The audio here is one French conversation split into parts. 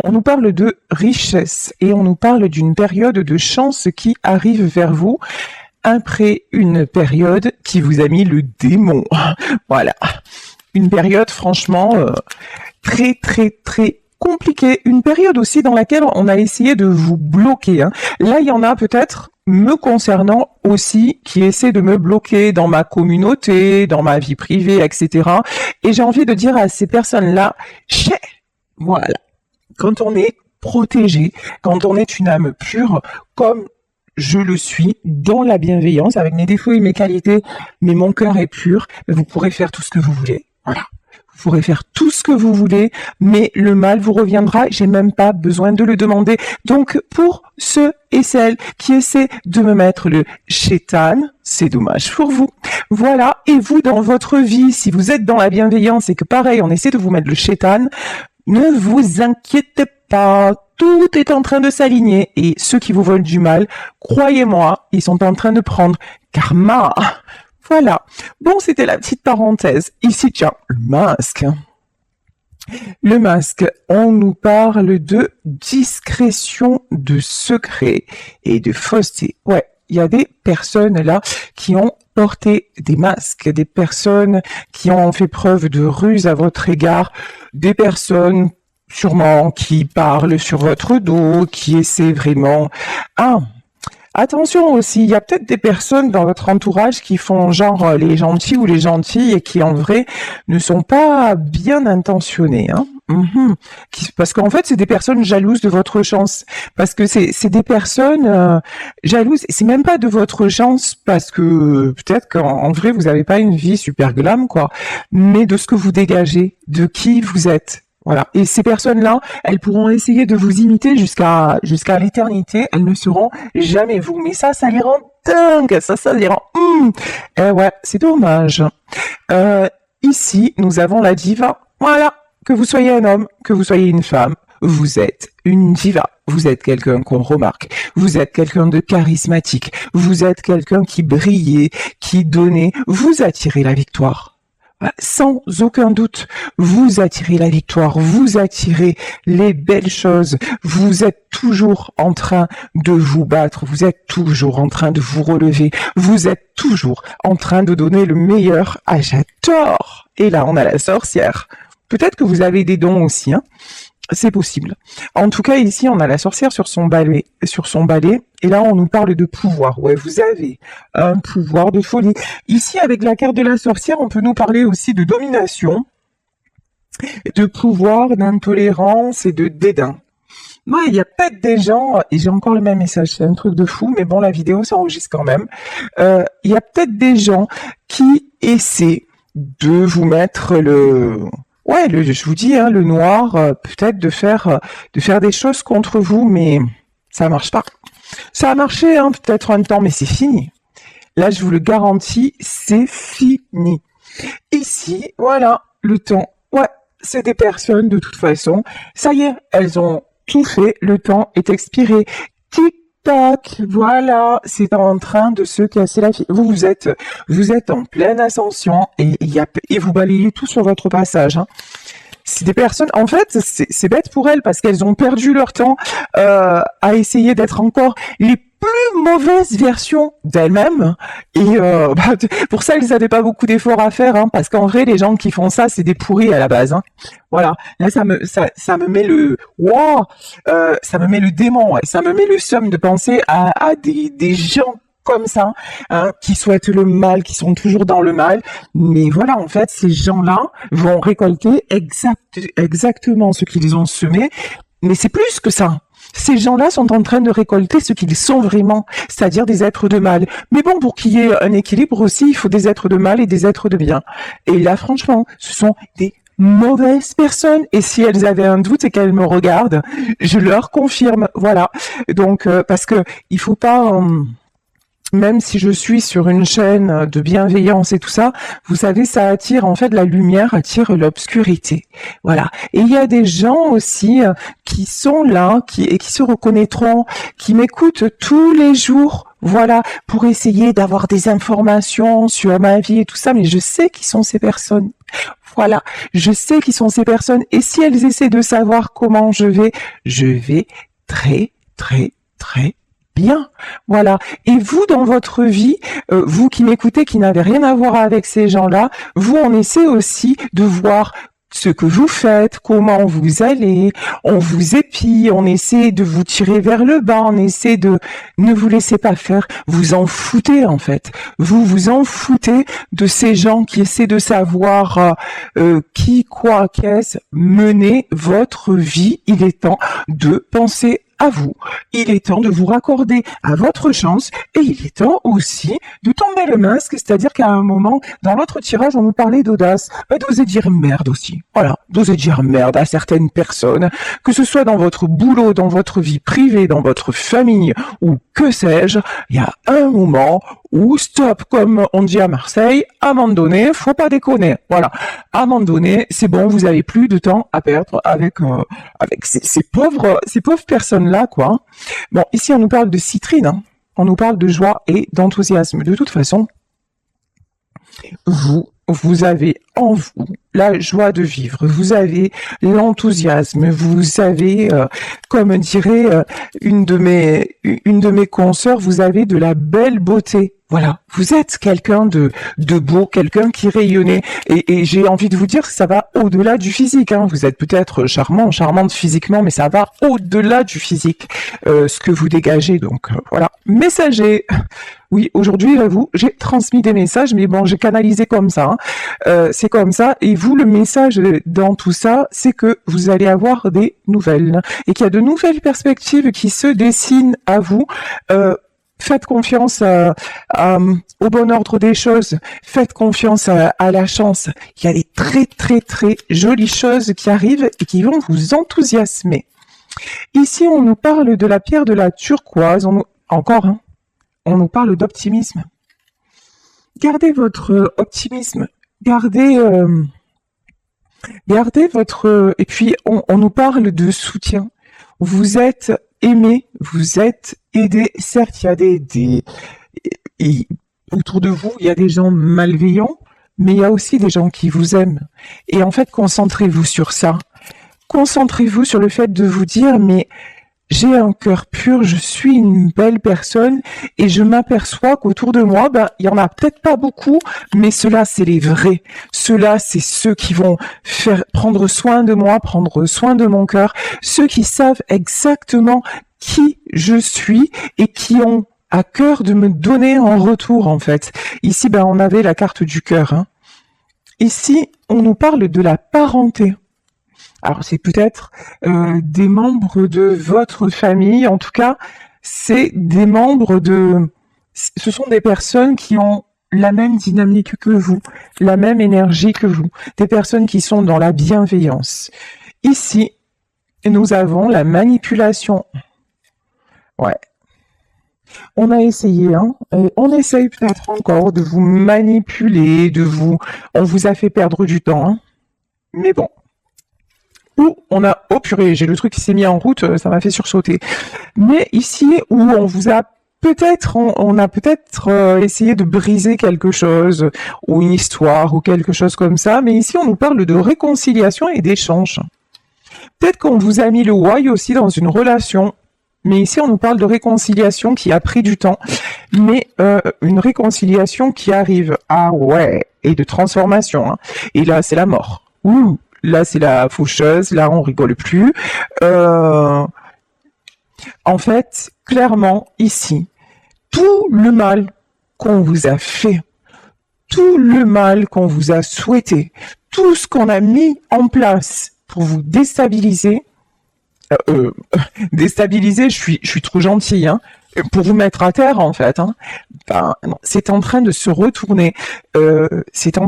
on nous parle de richesse et on nous parle d'une période de chance qui arrive vers vous après une période qui vous a mis le démon. Voilà. Une période franchement très très très compliquée. Une période aussi dans laquelle on a essayé de vous bloquer. Hein. Là, il y en a peut-être me concernant aussi qui essaient de me bloquer dans ma communauté, dans ma vie privée, etc. Et j'ai envie de dire à ces personnes-là, voilà. Quand on est protégé, quand on est une âme pure, comme je le suis, dans la bienveillance, avec mes défauts et mes qualités, mais mon cœur est pur, vous pourrez faire tout ce que vous voulez. Voilà. Vous pourrez faire tout ce que vous voulez, mais le mal vous reviendra, j'ai même pas besoin de le demander. Donc, pour ceux et celles qui essaient de me mettre le shaitan, c'est dommage pour vous. Voilà. Et vous, dans votre vie, si vous êtes dans la bienveillance et que pareil, on essaie de vous mettre le shaitan, ne vous inquiétez pas, tout est en train de s'aligner et ceux qui vous veulent du mal, croyez-moi, ils sont en train de prendre karma. Voilà. Bon, c'était la petite parenthèse. Ici, tiens, le masque. Le masque, on nous parle de discrétion, de secret et de fausseté. Ouais, il y a des personnes là qui ont porté des masques, des personnes qui ont fait preuve de ruse à votre égard, des personnes sûrement qui parlent sur votre dos, qui essaient vraiment... Attention aussi, il y a peut-être des personnes dans votre entourage qui font genre les gentils ou les gentilles et qui en vrai ne sont pas bien intentionnés. Hein. Parce qu'en fait, c'est des personnes jalouses de votre chance. Parce que c'est des personnes jalouses. Et c'est même pas de votre chance parce que peut-être qu'en vrai, vous n'avez pas une vie super glam, quoi. Mais de ce que vous dégagez, de qui vous êtes. Voilà. Et ces personnes-là, elles pourront essayer de vous imiter jusqu'à l'éternité. Elles ne seront jamais vous. Mais ça les rend dingues. Ça les rend... Eh ouais, c'est dommage. Ici, nous avons la diva. Voilà. Que vous soyez un homme, que vous soyez une femme, vous êtes une diva. Vous êtes quelqu'un qu'on remarque. Vous êtes quelqu'un de charismatique. Vous êtes quelqu'un qui brillait, qui donnait. Vous attirez la victoire. Sans aucun doute, vous attirez la victoire, vous attirez les belles choses, vous êtes toujours en train de vous battre, vous êtes toujours en train de vous relever, vous êtes toujours en train de donner le meilleur. Ah, j'adore! Et là, on a la sorcière. Peut-être que vous avez des dons aussi, hein. C'est possible. En tout cas, ici, on a la sorcière sur son balai, et là, on nous parle de pouvoir. Ouais, vous avez un pouvoir de folie. Ici, avec la carte de la sorcière, on peut nous parler aussi de domination, de pouvoir, d'intolérance et de dédain. Ouais, il y a peut-être des gens, et j'ai encore le même message, c'est un truc de fou, mais bon, la vidéo s'enregistre quand même. Il y a peut-être des gens qui essaient de vous mettre je vous dis, hein, le noir, peut-être de faire des choses contre vous, mais ça marche pas. Ça a marché, hein, peut-être un temps, mais c'est fini. Là, je vous le garantis, c'est fini. Ici, voilà, le temps. Ouais, c'est des personnes, de toute façon. Ça y est, elles ont tout fait, le temps est expiré. Tic-tac, voilà, c'est en train de se casser la fille. Vous êtes en pleine ascension et vous balayez tout sur votre passage. Hein. C'est des personnes, en fait, c'est bête pour elles parce qu'elles ont perdu leur temps à essayer d'être encore les plus mauvaises versions d'elles-mêmes. Et pour ça, elles n'avaient pas beaucoup d'efforts à faire, hein, parce qu'en vrai, les gens qui font ça, c'est des pourris à la base. Hein. Voilà. Là, ça me met le ça me met le démon, ouais. Ça me met le seum de penser à des gens comme ça, hein, qui souhaitent le mal, qui sont toujours dans le mal. Mais voilà, en fait, ces gens-là vont récolter exactement ce qu'ils ont semé. Mais c'est plus que ça. Ces gens-là sont en train de récolter ce qu'ils sont vraiment, c'est-à-dire des êtres de mal. Mais bon, pour qu'il y ait un équilibre aussi, il faut des êtres de mal et des êtres de bien. Et là, franchement, ce sont des mauvaises personnes. Et si elles avaient un doute et qu'elles me regardent, je leur confirme. Voilà. Donc, parce que il faut pas... même si je suis sur une chaîne de bienveillance et tout ça, vous savez, ça attire, en fait, la lumière attire l'obscurité. Voilà. Et il y a des gens aussi qui sont là, qui se reconnaîtront, qui m'écoutent tous les jours, voilà, pour essayer d'avoir des informations sur ma vie et tout ça, mais je sais qui sont ces personnes. Voilà, je sais qui sont ces personnes et si elles essaient de savoir comment je vais très, très, très bien. Voilà. Et vous, dans votre vie, vous qui m'écoutez, qui n'avez rien à voir avec ces gens-là, vous, on essaie aussi de voir ce que vous faites, comment vous allez, on vous épie, on essaie de vous tirer vers le bas, on essaie de ne vous laissez pas faire, vous en foutez en fait. Vous vous en foutez de ces gens qui essaient de savoir qui, quoi, qu'est-ce, menez votre vie. Il est temps de penser à vous. Il est temps de vous raccorder à votre chance et il est temps aussi de tomber le masque, c'est-à-dire qu'à un moment, dans l'autre tirage, on nous parlait d'audace, d'oser dire merde aussi. Voilà, d'oser dire merde à certaines personnes, que ce soit dans votre boulot, dans votre vie privée, dans votre famille ou que sais-je, il y a un moment où stop, comme on dit à Marseille, à un moment donné, faut pas déconner. Voilà, à un moment donné, c'est bon, vous avez plus de temps à perdre avec ces pauvres personnes-là, quoi. Bon, ici, on nous parle de citrine, hein. On nous parle de joie et d'enthousiasme. De toute façon, vous avez en vous la joie de vivre, vous avez l'enthousiasme, vous avez, comme dirait une de mes consoeurs, vous avez de la belle beauté. Voilà, vous êtes quelqu'un de beau, quelqu'un qui rayonnait. Et j'ai envie de vous dire que ça va au-delà du physique. Hein. Vous êtes peut-être charmante physiquement, mais ça va au-delà du physique, ce que vous dégagez. Donc voilà, messager. Oui, aujourd'hui, j'avoue, j'ai transmis des messages, mais bon, j'ai canalisé comme ça. Hein. C'est comme ça. Et vous, le message dans tout ça, c'est que vous allez avoir des nouvelles et qu'il y a de nouvelles perspectives qui se dessinent à vous. Faites confiance au bon ordre des choses. Faites confiance à la chance. Il y a des très, très, très jolies choses qui arrivent et qui vont vous enthousiasmer. Ici, on nous parle de la pierre de la turquoise. On nous parle d'optimisme. Gardez votre optimisme. Gardez votre... Et puis, on nous parle de soutien. Vous êtes aimé, vous êtes aidé. Certes, il y a et autour de vous, il y a des gens malveillants, mais il y a aussi des gens qui vous aiment. Et en fait, concentrez-vous sur ça. Concentrez-vous sur le fait de vous dire, mais j'ai un cœur pur, je suis une belle personne et je m'aperçois qu'autour de moi, il y en a peut-être pas beaucoup, mais ceux-là, c'est les vrais. Ceux-là, c'est ceux qui vont prendre soin de moi, prendre soin de mon cœur, ceux qui savent exactement qui je suis et qui ont à cœur de me donner en retour, en fait. Ici, on avait la carte du cœur. Hein. Ici, on nous parle de la parenté. Alors c'est peut-être des membres de votre famille, en tout cas, c'est des membres ce sont des personnes qui ont la même dynamique que vous, la même énergie que vous, des personnes qui sont dans la bienveillance. Ici, nous avons la manipulation. Ouais. On a essayé, hein, et on essaye peut-être encore de vous manipuler, on vous a fait perdre du temps, hein, mais bon. Oh purée, j'ai le truc qui s'est mis en route, ça m'a fait sursauter. Mais ici, où on a peut-être essayé de briser quelque chose, ou une histoire, ou quelque chose comme ça, mais ici on nous parle de réconciliation et d'échange. Peut-être qu'on vous a mis le why aussi dans une relation, mais ici on nous parle de réconciliation qui a pris du temps, mais une réconciliation qui arrive, ah ouais, et de transformation, hein. Et là c'est la mort. Ouh. Là, c'est la faucheuse. Là, on rigole plus. En fait, clairement, ici, tout le mal qu'on vous a fait, tout le mal qu'on vous a souhaité, tout ce qu'on a mis en place pour vous déstabiliser, déstabiliser, je suis trop gentil, hein, pour vous mettre à terre, en fait, hein. Non, c'est en train de se retourner. Retour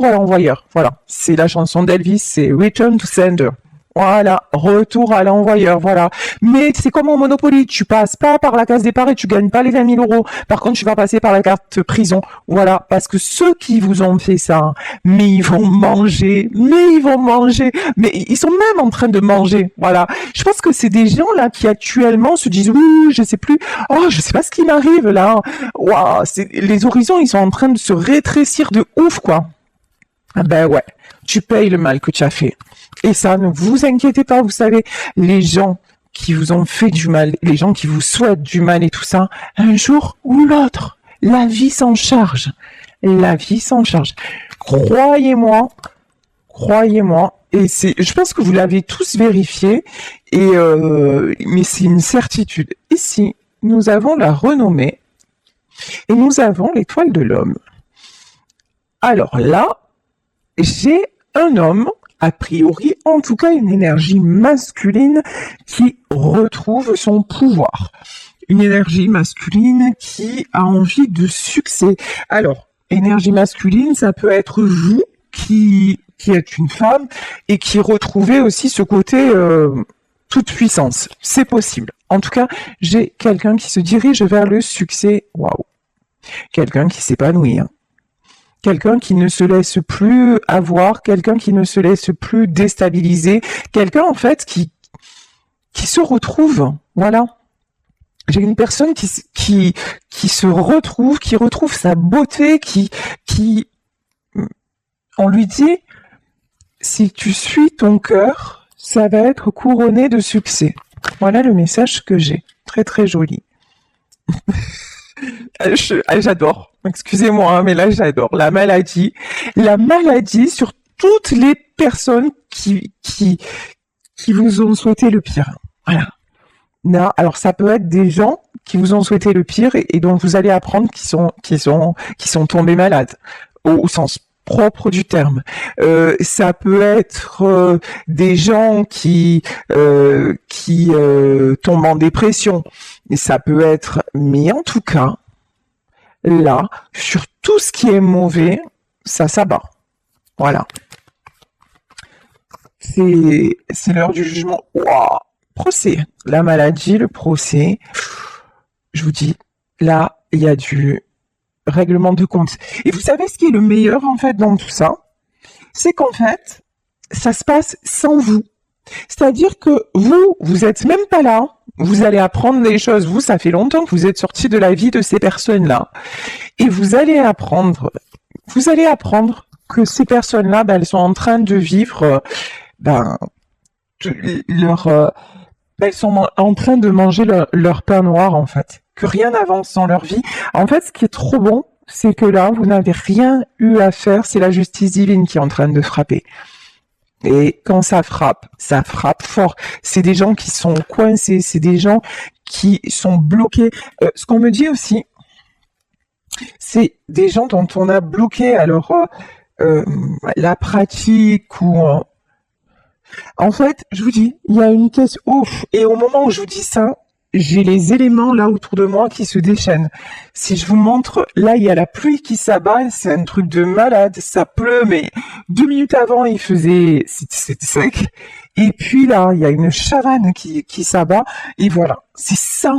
à l'envoyeur. Voilà, c'est la chanson d'Elvis, c'est Return to Sender. Voilà, retour à l'envoyeur, voilà. Mais c'est comme en Monopoly, tu passes pas par la case départ et tu gagnes pas les 20 000 euros. Par contre, tu vas passer par la carte prison. Voilà, parce que ceux qui vous ont fait ça, mais ils vont manger, mais ils sont même en train de manger. Voilà. Je pense que c'est des gens là qui actuellement se disent, oui, je sais plus, oh, je sais pas ce qui m'arrive là. Waouh, les horizons, ils sont en train de se rétrécir de ouf, quoi. Ah ben ouais, tu payes le mal que tu as fait. Et ça, ne vous inquiétez pas, vous savez, les gens qui vous ont fait du mal, les gens qui vous souhaitent du mal et tout ça, un jour ou l'autre, la vie s'en charge. La vie s'en charge. Croyez-moi, croyez-moi. Et je pense que vous l'avez tous vérifié, mais c'est une certitude. Ici, nous avons la renommée et nous avons l'étoile de l'homme. Alors là, j'ai un homme, a priori, en tout cas une énergie masculine qui retrouve son pouvoir. Une énergie masculine qui a envie de succès. Alors, énergie masculine, ça peut être vous qui êtes une femme et qui retrouvez aussi ce côté toute puissance. C'est possible. En tout cas, j'ai quelqu'un qui se dirige vers le succès. Waouh. Quelqu'un qui s'épanouit. Hein. Quelqu'un qui ne se laisse plus avoir, quelqu'un qui ne se laisse plus déstabiliser, quelqu'un en fait qui se retrouve, voilà. J'ai une personne qui se retrouve, qui retrouve sa beauté, on lui dit, si tu suis ton cœur, ça va être couronné de succès. Voilà le message que j'ai. Très très joli. J'adore. Excusez-moi, hein, mais là j'adore. La maladie sur toutes les personnes qui vous ont souhaité le pire. Voilà. Là, alors ça peut être des gens qui vous ont souhaité le pire et dont vous allez apprendre qui sont tombés malades au sens propre du terme. Ça peut être des gens qui tombent en dépression. Et ça peut être, mais en tout cas, là, sur tout ce qui est mauvais, ça s'abat. Voilà. C'est l'heure du jugement. Waouh. Procès. La maladie, le procès. Je vous dis, là, il y a du règlement de compte. Et vous savez ce qui est le meilleur, en fait, dans tout ça? C'est qu'en fait, ça se passe sans vous. C'est-à-dire que vous êtes même pas là. Vous allez apprendre des choses. Vous, ça fait longtemps que vous êtes sorti de la vie de ces personnes-là. Et vous allez apprendre que ces personnes-là, elles sont en train de vivre, elles sont en train de manger leur pain noir, en fait. Que rien n'avance dans leur vie. En fait, ce qui est trop bon, c'est que là, vous n'avez rien eu à faire. C'est la justice divine qui est en train de frapper. Et quand ça frappe fort. C'est des gens qui sont coincés, c'est des gens qui sont bloqués. Ce qu'on me dit aussi, c'est des gens dont on a bloqué la pratique ou... En fait, je vous dis, il y a une question... Ouf. Et au moment où je vous dis ça, j'ai les éléments là autour de moi qui se déchaînent. Si je vous montre, là, il y a la pluie qui s'abat, c'est un truc de malade, ça pleut, mais 2 minutes avant, c'était sec. Et puis là, il y a une chavanne qui s'abat, et voilà. C'est ça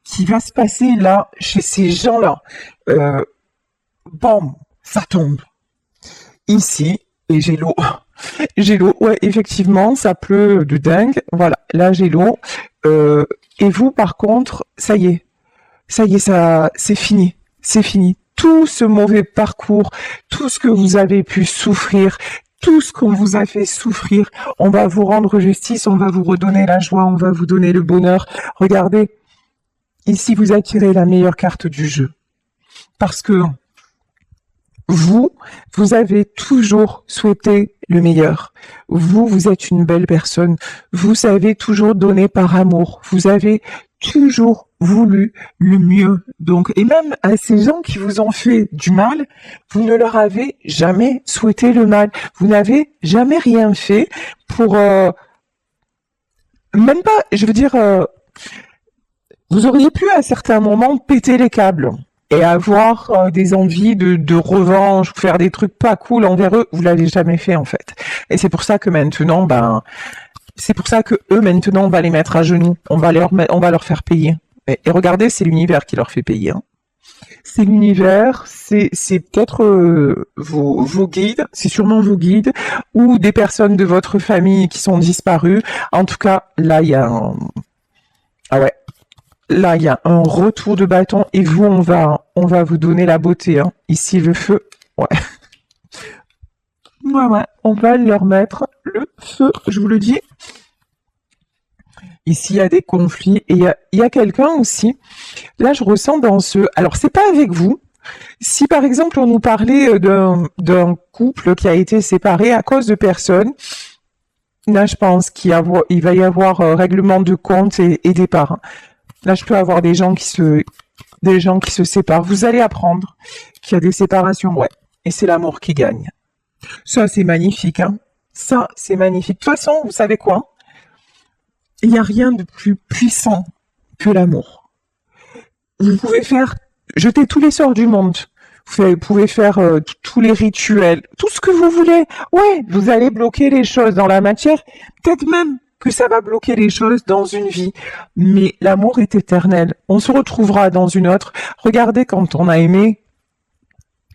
qui va se passer là, chez ces gens-là. Bam, ça tombe. Ici, et j'ai l'eau. J'ai l'eau, ouais, effectivement, ça pleut de dingue. Voilà, là j'ai l'eau. Et vous, par contre, ça y est, c'est fini, c'est fini. Tout ce mauvais parcours, tout ce que vous avez pu souffrir, tout ce qu'on vous a fait souffrir, on va vous rendre justice, on va vous redonner la joie, on va vous donner le bonheur. Regardez, ici vous attirez la meilleure carte du jeu. Parce que vous avez toujours souhaité le meilleur. Vous êtes une belle personne. Vous avez toujours donné par amour. Vous avez toujours voulu le mieux. Donc, et même à ces gens qui vous ont fait du mal, vous ne leur avez jamais souhaité le mal. Vous n'avez jamais rien fait pour, même pas, je veux dire, vous auriez pu à certains moments péter les câbles et avoir des envies de revanche, faire des trucs pas cool envers eux, vous l'avez jamais fait en fait. Et c'est pour ça que maintenant, c'est pour ça que eux maintenant on va les mettre à genoux, on va leur faire payer. Et regardez, c'est l'univers qui leur fait payer. Hein. C'est l'univers, c'est peut-être vos guides, c'est sûrement vos guides ou des personnes de votre famille qui sont disparues. En tout cas, là il y a Là, il y a un retour de bâton et vous, on va vous donner la beauté. Hein. Ici, le feu. Ouais. Ouais, ouais, on va leur mettre le feu, je vous le dis. Ici, il y a des conflits et il y a quelqu'un aussi. Là, je ressens dans ce... Alors, c'est pas avec vous. Si, par exemple, on nous parlait d'un couple qui a été séparé à cause de personnes, là, je pense il va y avoir règlement de compte et départ. Là, je peux avoir des gens qui se séparent. Vous allez apprendre qu'il y a des séparations, ouais. Et c'est l'amour qui gagne. Ça, c'est magnifique, hein. Ça, c'est magnifique. De toute façon, vous savez quoi? Il n'y a rien de plus puissant que l'amour. Vous pouvez jeter tous les sorts du monde. Vous pouvez faire tous les rituels, tout ce que vous voulez. Ouais, vous allez bloquer les choses dans la matière. Peut-être même que ça va bloquer les choses dans une vie. Mais l'amour est éternel. On se retrouvera dans une autre. Regardez quand on a aimé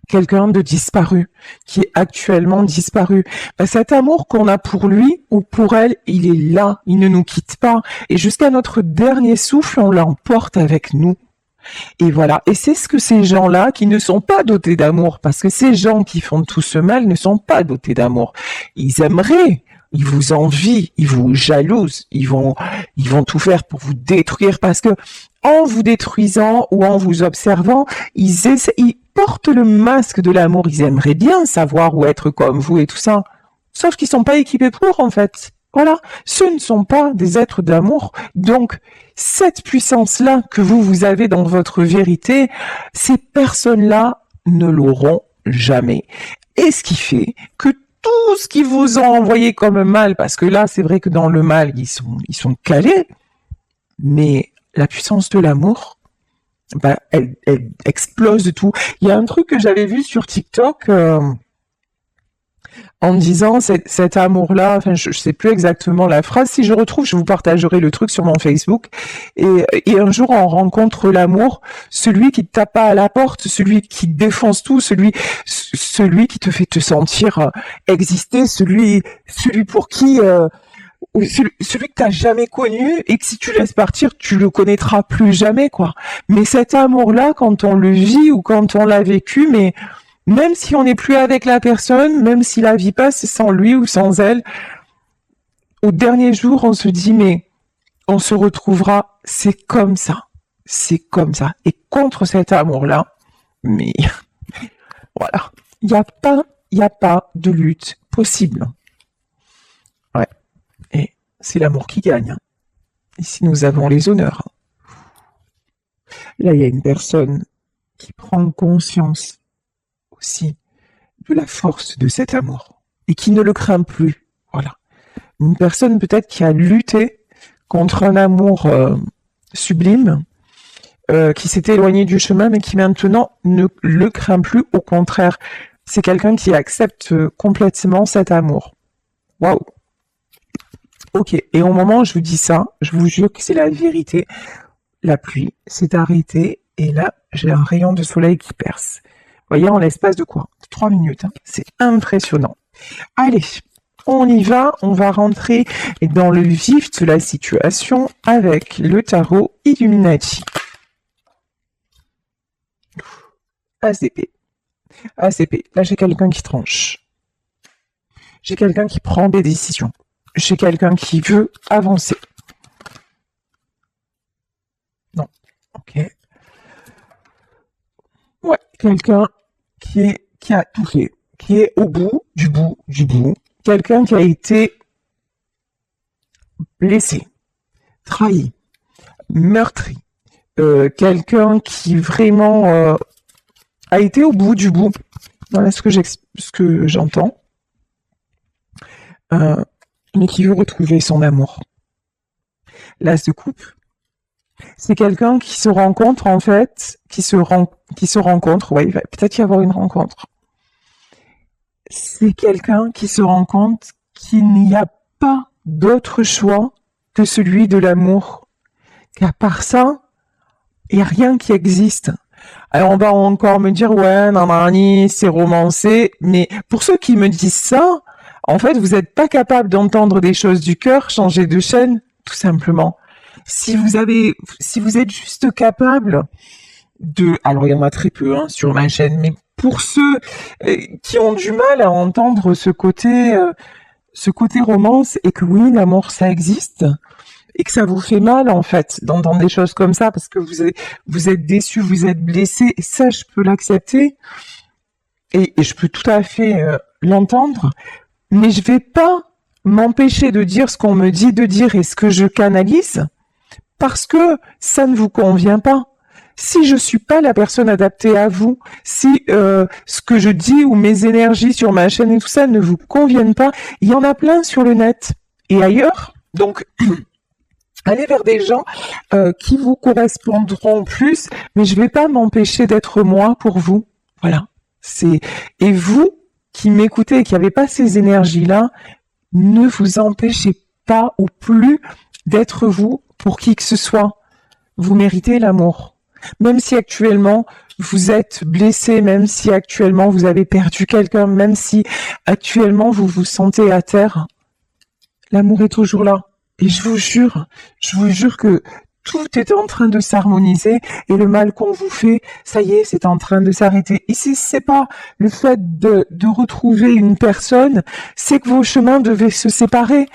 quelqu'un de disparu, qui est actuellement disparu. Ben, cet amour qu'on a pour lui ou pour elle, il est là, il ne nous quitte pas. Et jusqu'à notre dernier souffle, on l'emporte avec nous. Et voilà. Et c'est ce que ces gens-là, qui ne sont pas dotés d'amour, parce que ces gens qui font tout ce mal ne sont pas dotés d'amour. Ils aimeraient, ils vous envient, ils vous jalousent, ils vont tout faire pour vous détruire, parce que en vous détruisant ou en vous observant, ils portent le masque de l'amour. Ils aimeraient bien savoir ou être comme vous et tout ça. Sauf qu'ils sont pas équipés pour, en fait. Voilà. Ce ne sont pas des êtres d'amour. Donc, cette puissance-là que vous avez dans votre vérité, ces personnes-là ne l'auront jamais. Et ce qui fait que tout ce qu'ils vous ont envoyé comme mal, parce que là, c'est vrai que dans le mal, ils sont calés, mais la puissance de l'amour, bah, elle explose de tout. Il y a un truc que j'avais vu sur TikTok en me disant cet amour-là, enfin je sais plus exactement la phrase, si je retrouve, je vous partagerai le truc sur mon Facebook. Et un jour on rencontre l'amour, celui qui te tape pas à la porte, celui qui défonce tout, celui qui te fait te sentir exister, celui pour qui celui que t'as jamais connu et que si tu laisses partir, tu le connaîtras plus jamais, quoi. Mais cet amour-là, quand on le vit ou quand on l'a vécu, mais même si on n'est plus avec la personne, même si la vie passe sans lui ou sans elle, au dernier jour, on se dit, mais on se retrouvera, c'est comme ça. C'est comme ça. Et contre cet amour-là, mais voilà, il n'y a pas de lutte possible. Ouais. Et c'est l'amour qui gagne. Ici, nous avons les honneurs. Là, il y a une personne qui prend conscience aussi de la force de cet amour et qui ne le craint plus. Voilà. Une personne peut-être qui a lutté contre un amour sublime, qui s'était éloigné du chemin, mais qui maintenant ne le craint plus. Au contraire, c'est quelqu'un qui accepte complètement cet amour. Waouh. Ok. Et au moment où je vous dis ça, je vous jure que c'est la vérité. La pluie s'est arrêtée et là, j'ai un rayon de soleil qui perce. Vous voyez, en l'espace de quoi? 3 minutes. Hein. C'est impressionnant. Allez, on y va. On va rentrer dans le vif de la situation avec le tarot Illuminati. ACP. ACP. Là, j'ai quelqu'un qui tranche. J'ai quelqu'un qui prend des décisions. J'ai quelqu'un qui veut avancer. Non. Ok. Ouais, quelqu'un qui a tout fait, qui est au bout du bout du bout. Quelqu'un qui a été blessé, trahi, meurtri. Quelqu'un qui vraiment a été au bout du bout. Voilà ce que j'entends. Mais qui veut retrouver son amour. L'as de coupe. C'est quelqu'un qui se rencontre en fait, qui se rencontre, ouais, il va peut-être y avoir une rencontre. C'est quelqu'un qui se rend compte qu'il n'y a pas d'autre choix que celui de l'amour. Qu'à part ça, il n'y a rien qui existe. Alors on va encore me dire, ouais, nanani, c'est romancé, mais pour ceux qui me disent ça, en fait, vous n'êtes pas capable d'entendre des choses du cœur, changer de chaîne, tout simplement. Si vous êtes juste capable alors il y en a très peu hein, sur ma chaîne, mais pour ceux qui ont du mal à entendre ce côté romance, et que oui, l'amour, ça existe, et que ça vous fait mal, en fait, d'entendre des choses comme ça, parce que vous êtes déçu, vous êtes blessé, et ça, je peux l'accepter, et je peux tout à fait l'entendre, mais je vais pas m'empêcher de dire ce qu'on me dit de dire et ce que je canalise, parce que ça ne vous convient pas. Si je suis pas la personne adaptée à vous, si ce que je dis ou mes énergies sur ma chaîne et tout ça ne vous conviennent pas, il y en a plein sur le net et ailleurs. Donc, allez vers des gens qui vous correspondront plus, mais je vais pas m'empêcher d'être moi pour vous. Voilà. Et vous qui m'écoutez et qui n'avez pas ces énergies-là, ne vous empêchez pas ou plus d'être vous pour qui que ce soit. Vous méritez l'amour. Même si actuellement vous êtes blessé, même si actuellement vous avez perdu quelqu'un, même si actuellement vous vous sentez à terre, l'amour est toujours là. Et je vous jure que tout est en train de s'harmoniser et le mal qu'on vous fait, ça y est, c'est en train de s'arrêter. Et si c'est pas le fait de retrouver une personne, c'est que vos chemins devaient se séparer.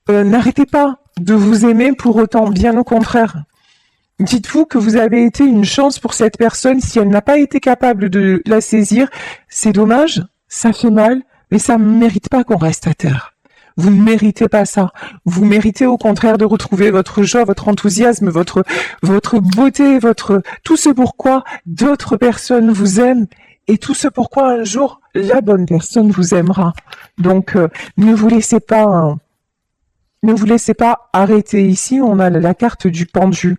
N'arrêtez pas de vous aimer pour autant, bien au contraire. Dites-vous que vous avez été une chance pour cette personne. Si elle n'a pas été capable de la saisir, c'est dommage, ça fait mal, mais ça ne mérite pas qu'on reste à terre. Vous ne méritez pas ça. Vous méritez au contraire de retrouver votre joie, votre enthousiasme, votre beauté, tout ce pourquoi d'autres personnes vous aiment et tout ce pourquoi un jour la bonne personne vous aimera. Donc ne vous laissez pas arrêter ici. On a la carte du pendu.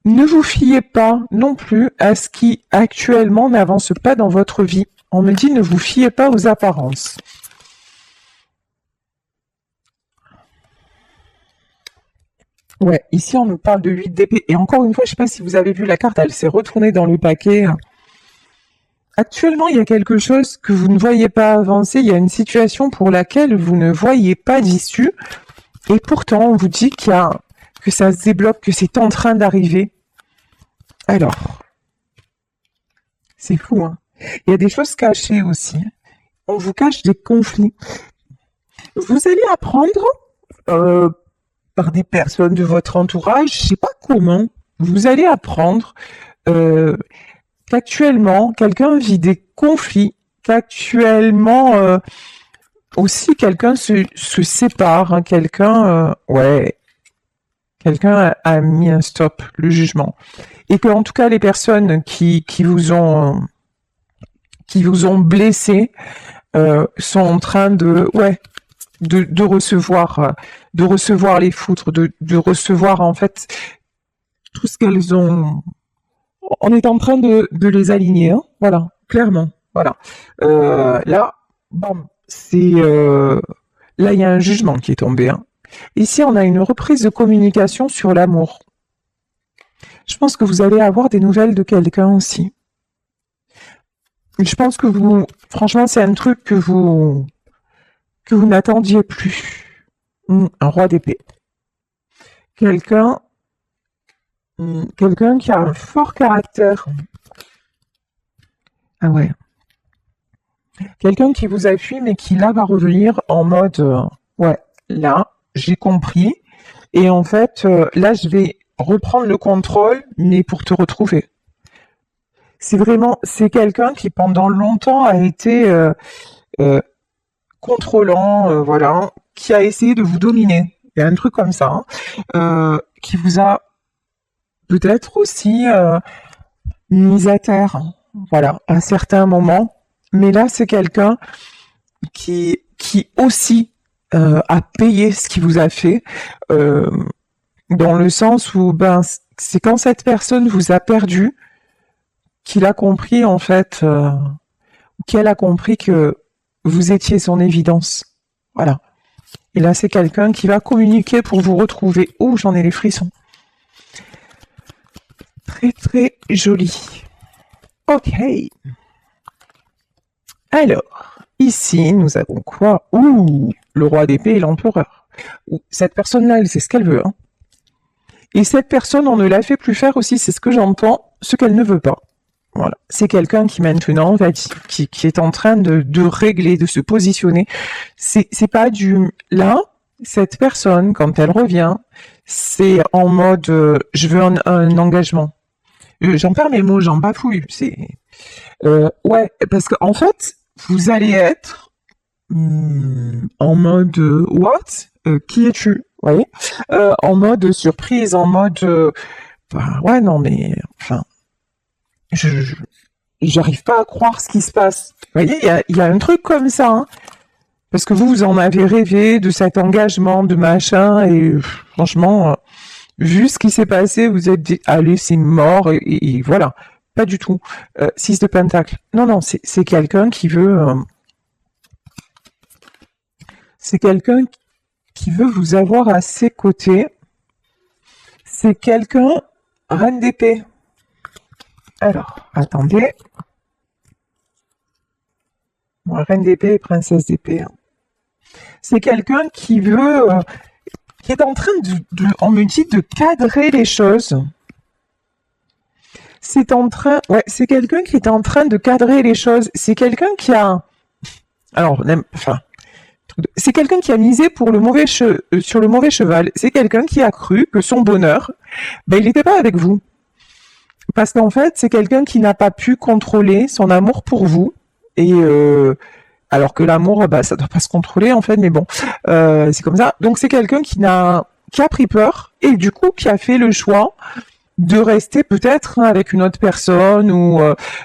Ne vous fiez pas non plus à ce qui actuellement n'avance pas dans votre vie. On me dit ne vous fiez pas aux apparences. Ouais, ici on nous parle de 8 d'épée. Et encore une fois, je ne sais pas si vous avez vu la carte, elle s'est retournée dans le paquet. Actuellement, il y a quelque chose que vous ne voyez pas avancer. Il y a une situation pour laquelle vous ne voyez pas d'issue. Et pourtant, on vous dit que ça se débloque, que c'est en train d'arriver. Alors, c'est fou, hein. Il y a des choses cachées aussi. On vous cache des conflits. Vous allez apprendre par des personnes de votre entourage, je sais pas comment, vous allez apprendre qu'actuellement, quelqu'un vit des conflits, qu'actuellement aussi quelqu'un se sépare, hein, quelqu'un a mis un stop, le jugement. Et que en tout cas les personnes qui vous ont blessé sont en train de recevoir les foudres, de recevoir en fait tout ce qu'elles ont. On est en train de les aligner, hein, voilà, clairement, voilà. Là, bam, là il y a un jugement qui est tombé, hein. Ici, on a une reprise de communication sur l'amour. Je pense que vous allez avoir des nouvelles de quelqu'un aussi. Je pense que franchement, c'est un truc que vous n'attendiez plus. Un roi d'épée. Quelqu'un qui a un fort caractère. Ah ouais. Quelqu'un qui vous appuie, mais qui là va revenir en mode ouais, là, j'ai compris. Et en fait, là, je vais reprendre le contrôle, mais pour te retrouver. C'est quelqu'un qui pendant longtemps a été contrôlant, voilà, qui a essayé de vous dominer. Il y a un truc comme ça, hein, qui vous a peut-être aussi mis à terre, voilà, à certains moments. Mais là, c'est quelqu'un qui aussi a payé ce qu'il vous a fait, dans le sens où c'est quand cette personne vous a perdu qu'il a compris en fait, qu'elle a compris que vous étiez son évidence. Voilà. Et là, c'est quelqu'un qui va communiquer pour vous retrouver. Oh, j'en ai les frissons. Très, très joli. Ok. Alors, ici, nous avons quoi? Ouh, le roi d'épée et l'empereur. Cette personne-là, elle sait ce qu'elle veut, hein. Et cette personne, on ne la fait plus faire aussi, c'est ce que j'entends, ce qu'elle ne veut pas. Voilà. C'est quelqu'un qui maintenant qui est en train de régler, de se positionner. C'est pas du là. Cette personne, quand elle revient, c'est en mode je veux un engagement. J'en perds mes mots, j'en bafouille. Ouais, parce qu'en fait, vous allez être en mode what? Qui es-tu? Vous voyez? En mode surprise, en mode bah, ouais, non mais enfin, j'arrive pas à croire ce qui se passe. Vous voyez, il y a un truc comme ça, hein. Parce que vous en avez rêvé de cet engagement, de machin, et franchement, vu ce qui s'est passé, vous êtes dit, allez, c'est mort, et voilà. Pas du tout. 6 de Pentacle. Non, non, c'est quelqu'un qui veut... c'est quelqu'un qui veut vous avoir à ses côtés. C'est quelqu'un... Reine d'épée. Alors, attendez. Bon, Reine d'épée et Princesse d'épée. Hein. C'est quelqu'un qui veut... qui est en train on me dit, de cadrer les choses. C'est quelqu'un qui est en train de cadrer les choses. C'est quelqu'un qui a... Alors, enfin... C'est quelqu'un qui a misé pour sur le mauvais cheval. C'est quelqu'un qui a cru que son bonheur, ben, il n'était pas avec vous. Parce qu'en fait, c'est quelqu'un qui n'a pas pu contrôler son amour pour vous. Et alors que l'amour, bah, ça doit pas se contrôler en fait, mais bon, c'est comme ça. Donc c'est quelqu'un qui a pris peur et du coup qui a fait le choix de rester peut-être avec une autre personne ou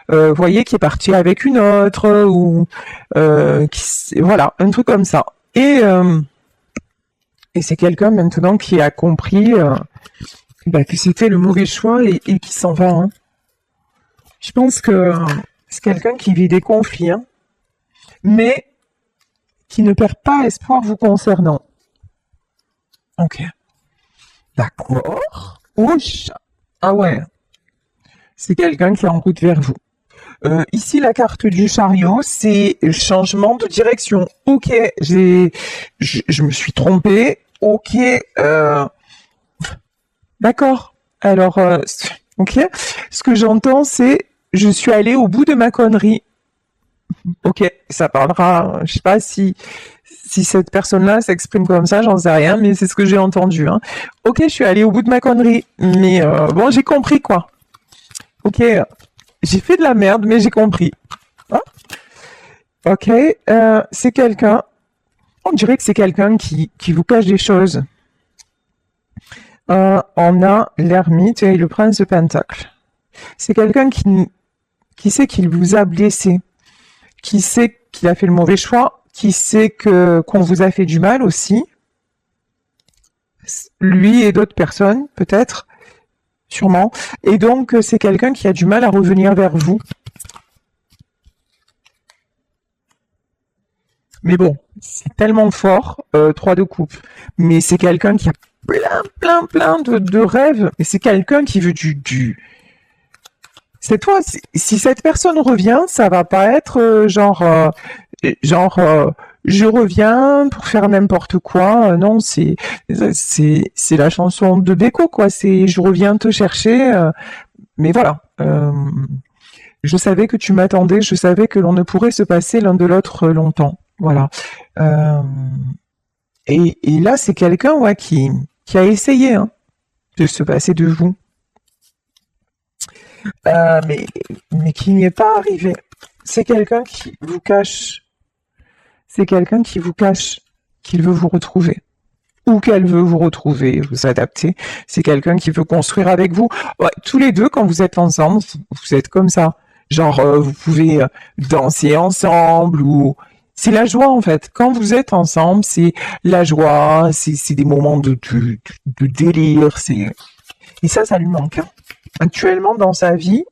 vous voyez qui est parti avec une autre ou voilà un truc comme ça. Et c'est quelqu'un maintenant qui a compris bah, que c'était le mauvais choix et qui s'en va. Hein. Je pense que c'est quelqu'un qui vit des conflits, hein, mais qui ne perd pas espoir vous concernant. Ok. D'accord. Ouch. Ah ouais. C'est quelqu'un qui est en route vers vous. Ici, la carte du chariot, c'est changement de direction. Ok, je me suis trompée. Ok, d'accord. Alors, ok. Ce que j'entends, c'est je suis allée au bout de ma connerie. Ok, ça parlera. Je sais pas si cette personne-là s'exprime comme ça, j'en sais rien, mais c'est ce que j'ai entendu. Hein. Ok, je suis allée au bout de ma connerie, mais bon, j'ai compris quoi. Ok, j'ai fait de la merde, mais j'ai compris. Hein ok, c'est quelqu'un. On dirait que c'est quelqu'un qui vous cache des choses. On a l'ermite et le prince de Pentacle. C'est quelqu'un qui sait qu'il vous a blessé, qui sait qu'il a fait le mauvais choix, qui sait qu'on vous a fait du mal aussi. Lui et d'autres personnes, peut-être, sûrement. Et donc, c'est quelqu'un qui a du mal à revenir vers vous. Mais bon, c'est tellement fort, 3 de coupe. Mais c'est quelqu'un qui a plein de rêves. Et c'est quelqu'un qui veut du... C'est toi, si cette personne revient, ça va pas être je reviens pour faire n'importe quoi. Non, c'est la chanson de Beko, quoi. C'est je reviens te chercher. Mais voilà. Je savais que tu m'attendais, je savais que l'on ne pourrait se passer l'un de l'autre longtemps. Voilà. Et là, c'est quelqu'un ouais, qui a essayé hein, de se passer de vous. Mais qui n'y est pas arrivé. C'est quelqu'un qui vous cache. C'est quelqu'un qui vous cache qu'il veut vous retrouver. Ou qu'elle veut vous retrouver, vous adapter. C'est quelqu'un qui veut construire avec vous. Ouais, tous les deux, quand vous êtes ensemble, vous êtes comme ça. Genre, vous pouvez danser ensemble ou... C'est la joie, en fait. Quand vous êtes ensemble, c'est la joie, c'est des moments de délire. Et ça lui manque. Hein. Actuellement, dans sa vie,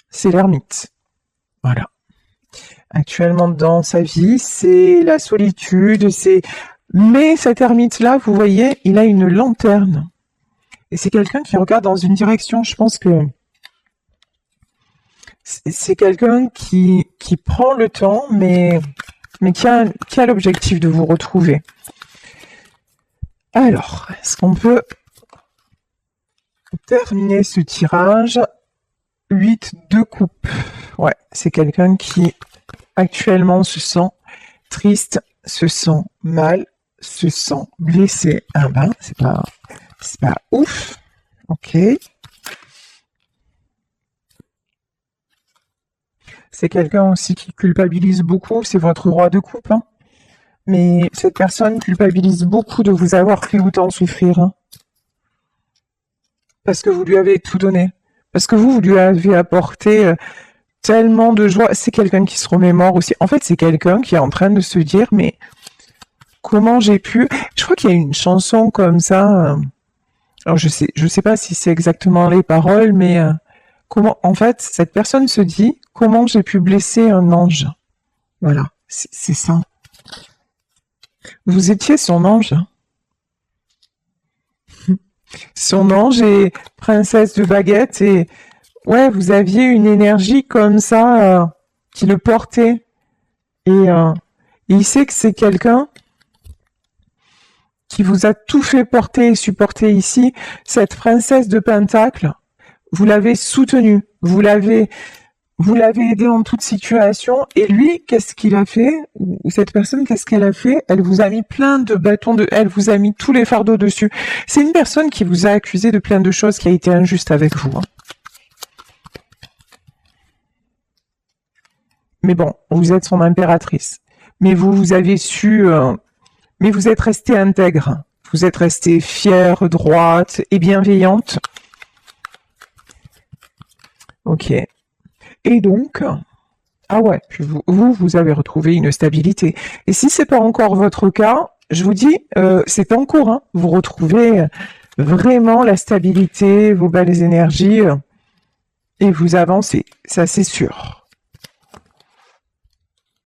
c'est l'ermite. Voilà. Actuellement, dans sa vie, c'est la solitude, Mais cet ermite-là, vous voyez, il a une lanterne. Et c'est quelqu'un qui regarde dans une direction. Je pense que c'est quelqu'un qui prend le temps, mais qui a l'objectif de vous retrouver. Alors, est-ce qu'on peut terminer ce tirage? 8 de coupe. Ouais, c'est quelqu'un qui actuellement se sent triste, se sent mal, se sent blessé. Ah ben, c'est pas ouf. Ok. C'est quelqu'un aussi qui culpabilise beaucoup, c'est votre roi de coupe, hein. Mais cette personne culpabilise beaucoup de vous avoir fait autant souffrir, hein. Parce que vous lui avez tout donné. Parce que vous lui avez apporté tellement de joie. C'est quelqu'un qui se remémore aussi. En fait, c'est quelqu'un qui est en train de se dire, mais comment j'ai pu... Je crois qu'il y a une chanson comme ça. Alors je sais pas si c'est exactement les paroles, mais comment... En fait, cette personne se dit, comment j'ai pu blesser un ange? Voilà, c'est ça. Vous étiez son ange. Son ange et princesse de baguette et ouais, vous aviez une énergie comme ça qui le portait et il sait que c'est quelqu'un qui vous a tout fait porter et supporter ici. Cette princesse de Pentacle, vous l'avez soutenue, vous l'avez aidé en toute situation. Et lui, qu'est-ce qu'il a fait? Ou cette personne, qu'est-ce qu'elle a fait? Elle vous a mis plein de bâtons elle vous a mis tous les fardeaux dessus. C'est une personne qui vous a accusé de plein de choses, qui a été injuste avec vous, hein. Mais bon, vous êtes son impératrice. Mais vous avez su... mais vous êtes restée intègre. Vous êtes restée fière, droite et bienveillante. Ok. Et donc... Ah ouais, vous avez retrouvé une stabilité. Et si c'est pas encore votre cas, je vous dis, c'est en cours, hein. Vous retrouvez vraiment la stabilité, vos belles énergies, et vous avancez. Ça, c'est sûr.